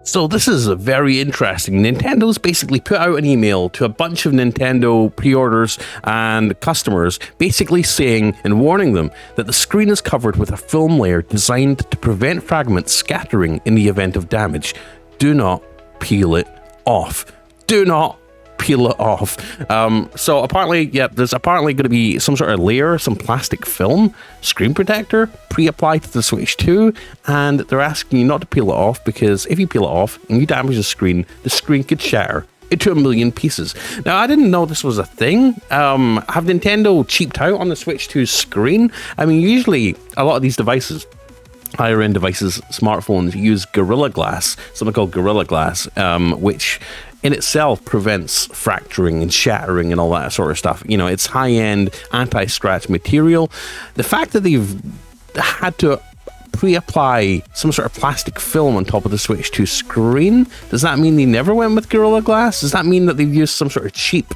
So this is very interesting. Nintendo's basically put out an email to a bunch of Nintendo pre-orders and customers, basically saying and warning them that the screen is covered with a film layer designed to prevent fragments scattering in the event of damage. Do not peel it off. Do not peel it off. So apparently, yeah, there's apparently going to be some sort of layer, some plastic film, screen protector, pre-applied to the Switch 2, and they're asking you not to peel it off because if you peel it off and you damage the screen could shatter into 1 million pieces. Now, I didn't know this was a thing. Have Nintendo cheaped out on the Switch 2 screen? I mean, usually a lot of these devices, higher end devices, smartphones, use Gorilla Glass, something called Gorilla Glass, which in itself prevents fracturing and shattering and all that sort of stuff. You know, it's high-end anti-scratch material. The fact that they've had to pre-apply some sort of plastic film on top of the Switch 2 screen, does that mean they never went with Gorilla Glass? Does that mean that they've used some sort of cheap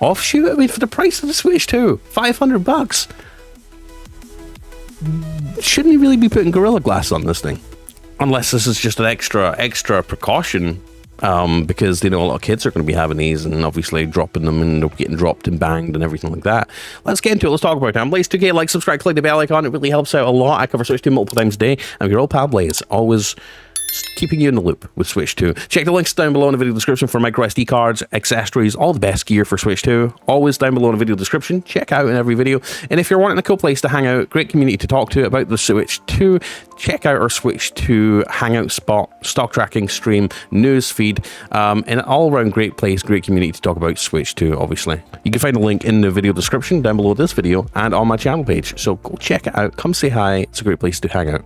offshoot? I mean, for the price of the Switch 2, $500. Shouldn't he really be putting Gorilla Glass on this thing? Unless this is just an extra precaution, because they know a lot of kids are going to be having these and obviously dropping them and getting dropped and banged and everything like that. Let's get into it. Let's talk about it. I'm Blaze2K. Like, subscribe, click the bell icon. It really helps out a lot. I cover Switch 2 multiple times a day. I'm your old pal Blaze, always keeping you in the loop with Switch 2. Check the links down below in the video description for micro SD cards, accessories, all the best gear for Switch 2. Always down below in the video description. Check out in every video. And if you're wanting a cool place to hang out, great community to talk to about the Switch 2, check out our Switch 2 hangout spot, stock tracking, stream, news feed, and an all-around great place, great community to talk about Switch 2, obviously. You can find a link in the video description down below this video and on my channel page. So go check it out. Come say hi. It's a great place to hang out.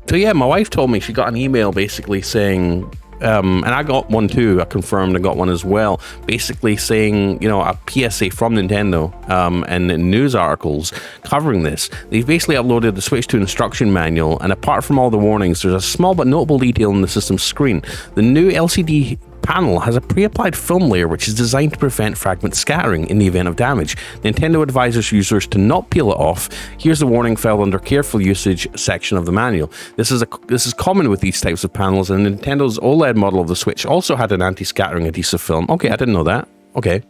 So yeah, my wife told me she got an email basically saying, and I got one too, I confirmed I got one as well, basically saying, you know, a PSA from Nintendo, and news articles covering this. They've basically uploaded the Switch 2 instruction manual, and apart from all the warnings, there's a small but notable detail in the system's screen. The new LCD panel has a pre-applied film layer which is designed to prevent fragment scattering in the event of damage. Nintendo advises users to not peel it off. Here's the warning filed under careful usage section of the manual. This is common with these types of panels, and Nintendo's OLED model of the Switch also had an anti-scattering adhesive film. Okay, I didn't know that. Okay.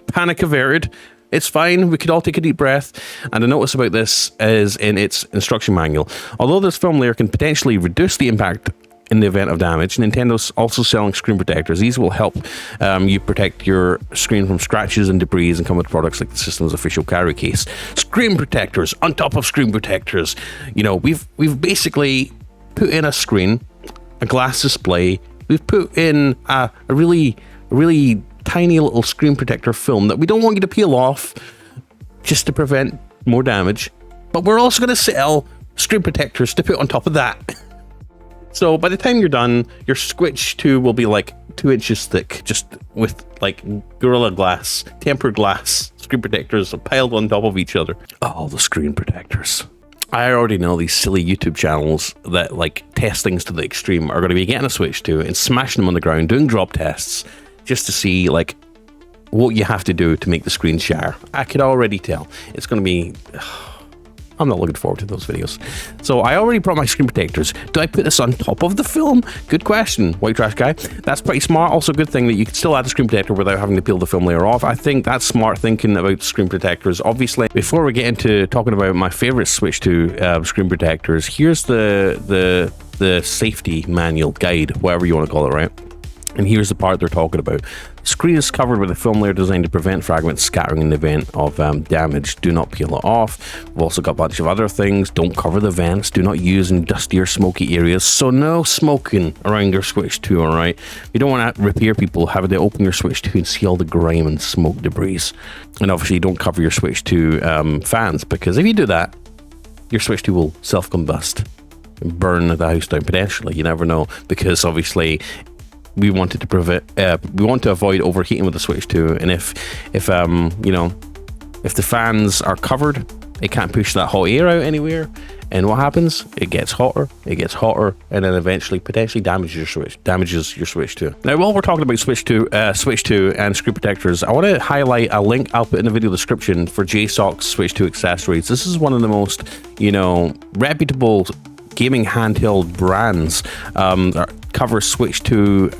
Panic averted. It's fine, we could all take a deep breath. And a notice about this is in its instruction manual. Although this film layer can potentially reduce the impact in the event of damage, Nintendo's also selling screen protectors. These will help you protect your screen from scratches and debris and come with products like the system's official carry case. Screen protectors on top of screen protectors. You know, we've basically put in a screen, a glass display. We've put in a really tiny little screen protector film that we don't want you to peel off just to prevent more damage. But we're also going to sell screen protectors to put on top of that. So by the time you're done, your Switch 2 will be like 2 inches thick, just with like Gorilla Glass, tempered glass screen protectors piled on top of each other. Oh, the screen protectors. I already know these silly YouTube channels that like test things to the extreme are going to be getting a Switch 2 and smashing them on the ground, doing drop tests just to see like what you have to do to make the screen shatter. I could already tell. It's going to be... I'm not looking forward to those videos. So I already brought my screen protectors. Do I put this on top of the film? Good question, White Trash Guy. That's pretty smart. Also, good thing that you can still add a screen protector without having to peel the film layer off. I think that's smart thinking about screen protectors. Obviously, before we get into talking about my favorite Switch 2 screen protectors, here's the safety manual guide, whatever you want to call it, right? And here's the part they're talking about. The screen is covered with a film layer designed to prevent fragments scattering in the event of damage. Do not peel it off. We've also got a bunch of other things. Don't cover the vents. Do not use in dusty or smoky areas. So no smoking around your Switch 2, all right? You don't want to repair people having to open your Switch 2 and see all the grime and smoke debris. And obviously, don't cover your Switch 2 fans, because if you do that, your Switch 2 will self-combust and burn the house down potentially. You never know, because obviously... we wanted to we want to avoid overheating with the Switch 2, and if you know, if the fans are covered, it can't push that hot air out anywhere, and what happens? It gets hotter, and then eventually potentially damages your Switch 2. Now, while we're talking about Switch 2 and screen protectors, I want to highlight a link I'll put in the video description for JSOC's Switch 2 accessories. This is one of the most, you know, reputable gaming handheld brands cover Switch 2,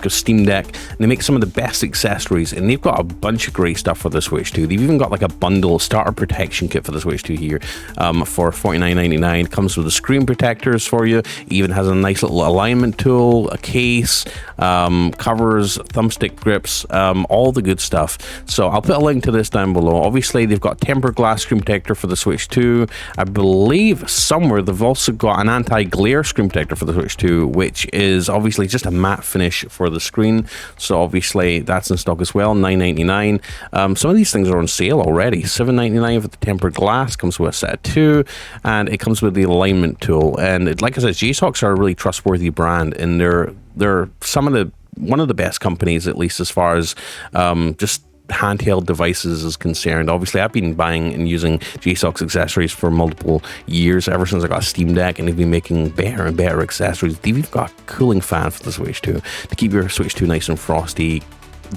Steam Deck, and they make some of the best accessories, and they've got a bunch of great stuff for the Switch 2. They've even got like a bundle starter protection kit for the Switch 2 here for $49.99. Comes with the screen protectors for you, even has a nice little alignment tool, a case, covers, thumbstick grips, all the good stuff. So I'll put a link to this down below. Obviously, they've got tempered glass screen protector for the Switch 2. I believe somewhere they've also got an anti-glare screen protector for the Switch 2, which is obviously just a matte finish for the screen. So obviously that's in stock as well, $9.99. Some of these things are on sale already. $7.99 for the tempered glass, comes with a set of 2, and it comes with the alignment tool. And like I said, JSOX are a really trustworthy brand, and they're one of the best companies, at least as far as just handheld devices is concerned. Obviously, I've been buying and using JSOX accessories for multiple years, ever since I got a Steam Deck, and they've been making better and better accessories. They've even got a cooling fan for the Switch 2 to keep your Switch 2 nice and frosty.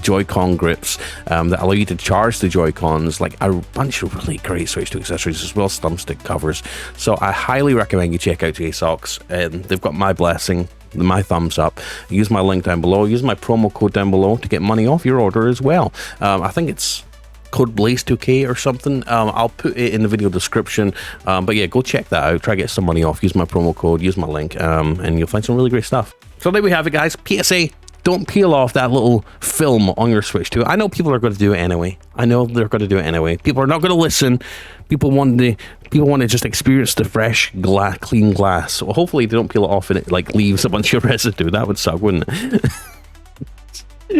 Joy-Con grips that allow you to charge the Joy-Cons, like a bunch of really great Switch 2 accessories, as well as thumbstick covers. So I highly recommend you check out JSOX, and they've got my blessing, my thumbs up. Use my link down below, use my promo code down below to get money off your order as well. I think it's code Blaze2K or something. I'll put it in the video description, but yeah, go check that out, try to get some money off, use my promo code, use my link, and you'll find some really great stuff. So there we have it, guys. PSA: don't peel off that little film on your Switch 2. I know people are going to do it anyway. I know they're going to do it anyway. People are not going to listen. People want to just experience the fresh, clean glass. So hopefully they don't peel it off and it like leaves a bunch of residue. That would suck, wouldn't it?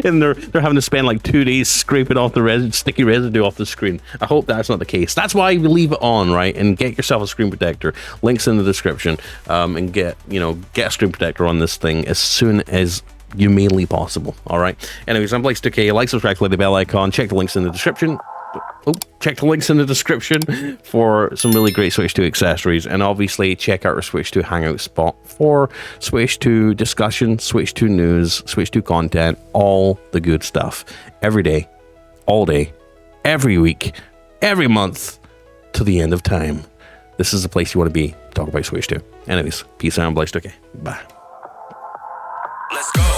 And they're having to spend like 2 days scraping off the sticky residue off the screen. I hope that's not the case. That's why you leave it on, right? And get yourself a screen protector. Links in the description. And get a screen protector on this thing as soon as humanly possible. All right. Anyways, I'm Blaze2K. Like, subscribe, click the bell icon. Check the links in the description. Check the links in the description for some really great Switch 2 accessories, and obviously check out our Switch 2 hangout spot for Switch 2 discussion, Switch 2 news, Switch 2 content, all the good stuff. Every day, all day, every week, every month, to the end of time. This is the place you want to be. Talk about Switch 2. Anyways, peace out, Blaze2K. Bye. Let's go.